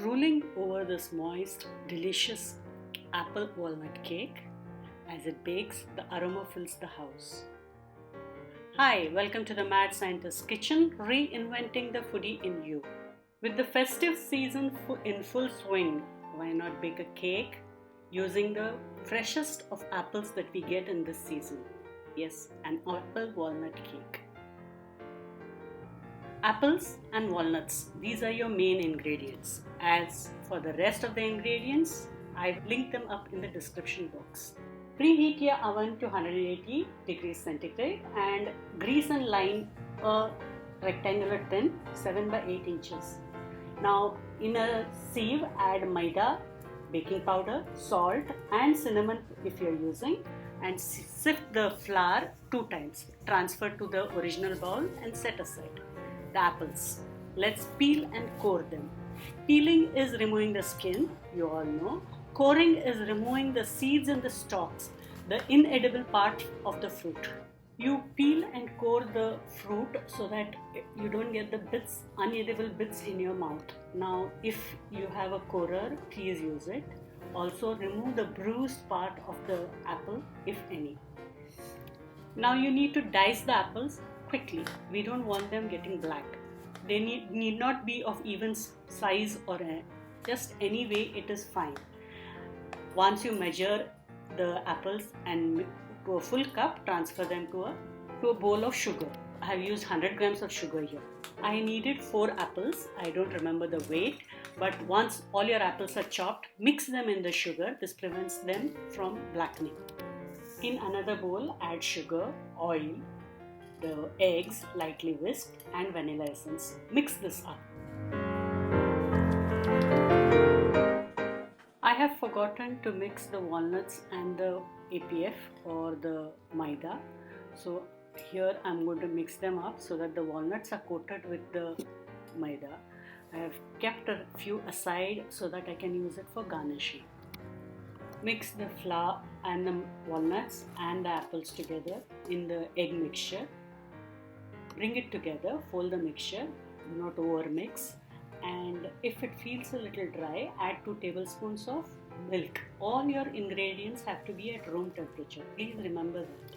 drooling over this moist, delicious apple walnut cake. As it bakes, the aroma fills the house. Hi, welcome to the Mad Scientist's Kitchen, reinventing the foodie in you. With the festive season in full swing, why not bake a cake using the freshest of apples that we get in this season? Yes, an apple walnut cake. Apples and walnuts, these are your main ingredients. As for the rest of the ingredients, I've linked them up in the description box. Preheat your oven to 180 degrees centigrade and grease and line a rectangular tin 7 by 8 inches. Now in a sieve add maida, baking powder, salt and cinnamon if you're using, and sift the flour 2 times. Transfer to the original bowl and set aside. The apples. Let's peel and core them. Peeling is removing the skin, you all know. Coring is removing the seeds and the stalks, the inedible part of the fruit. You peel and core the fruit so that you don't get the bits, unedible bits in your mouth. Now, if you have a corer, please use it. Also, remove the bruised part of the apple, if any. Now, you need to dice the apples quickly. We don't want them getting black. They need not be of even size or just any way it is fine. Once you measure the apples and to a full cup, transfer them to a bowl of sugar. I have used 100 grams of sugar here. I needed 4 apples. I don't remember the weight, but once all your apples are chopped, mix them in the sugar. This prevents them from blackening. In another bowl, add sugar, oil, the eggs lightly whisked and vanilla essence. Mix this up. I have forgotten to mix the walnuts and the APF or the maida. So here I am going to mix them up so that the walnuts are coated with the maida. I have kept a few aside so that I can use it for garnishing. Mix the flour and the walnuts and the apples together in the egg mixture. Bring it together, fold the mixture, do not over mix, and if it feels a little dry, add 2 tablespoons of milk. All your ingredients have to be at room temperature. Please remember that.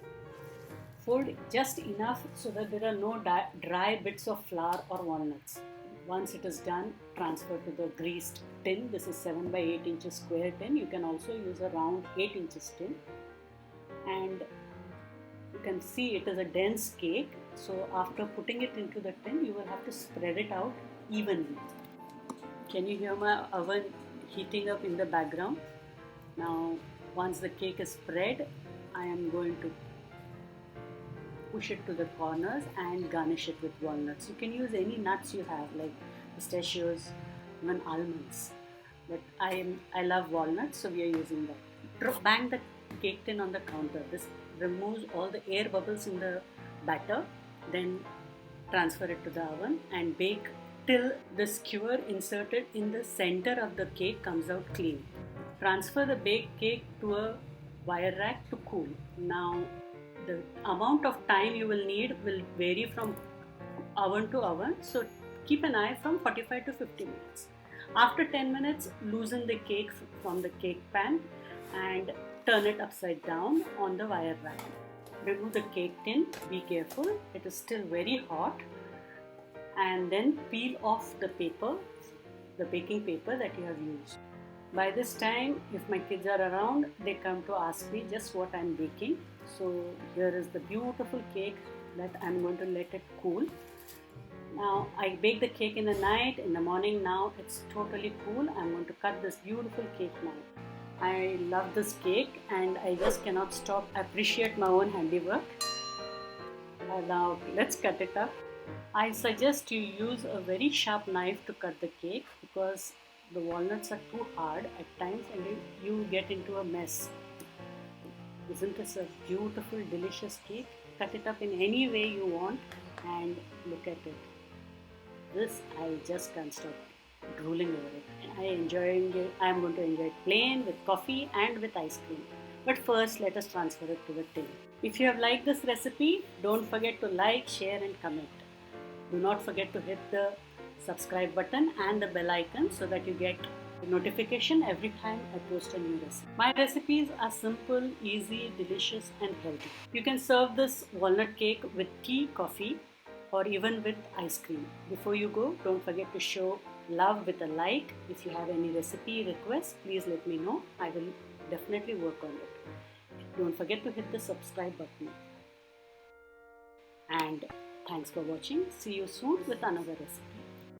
Fold just enough so that there are no dry bits of flour or walnuts. Once it is done, transfer to the greased tin. This is 7 by 8 inches square tin. You can also use a round 8 inches tin. And you can see it is a dense cake. So after putting it into the tin, you will have to spread it out evenly. Can you hear my oven heating up in the background? Now, once the cake is spread, I am going to push it to the corners and garnish it with walnuts. You can use any nuts you have, like pistachios, even almonds. But I love walnuts, so we are using that. Bang the cake tin on the counter. This removes all the air bubbles in the batter. Then transfer it to the oven and bake till the skewer inserted in the center of the cake comes out clean. Transfer the baked cake to a wire rack to cool. Now, the amount of time you will need will vary from oven to oven, so keep an eye from 45 to 50 minutes. After 10 minutes, loosen the cake from the cake pan and turn it upside down on the wire rack. Remove the cake tin, be careful, it is still very hot, and then peel off the paper, the baking paper that you have used. By this time, if my kids are around, they come to ask me just what I am baking. So here is the beautiful cake that I am going to let it cool. Now I bake the cake in the night, in the morning now it's totally cool. I am going to cut this beautiful cake now. I love this cake and I just cannot stop appreciate my own handiwork. Now let's cut it up. I suggest you use a very sharp knife to cut the cake because the walnuts are too hard at times and you get into a mess. Isn't this a beautiful, delicious cake? Cut it up in any way you want and look at it. This I just can't stop drooling over it. I am going to enjoy it plain with coffee and with ice cream. But first, let us transfer it to the tin. If you have liked this recipe, don't forget to like, share and comment. Do not forget to hit the subscribe button and the bell icon so that you get notification every time I post a new recipe. My recipes are simple, easy, delicious and healthy. You can serve this walnut cake with tea, coffee or even with ice cream. Before you go, don't forget to show love with a like. If you have any recipe requests, please let me know. I will definitely work on it. Don't forget to hit the subscribe button. And thanks for watching. See you soon with another recipe.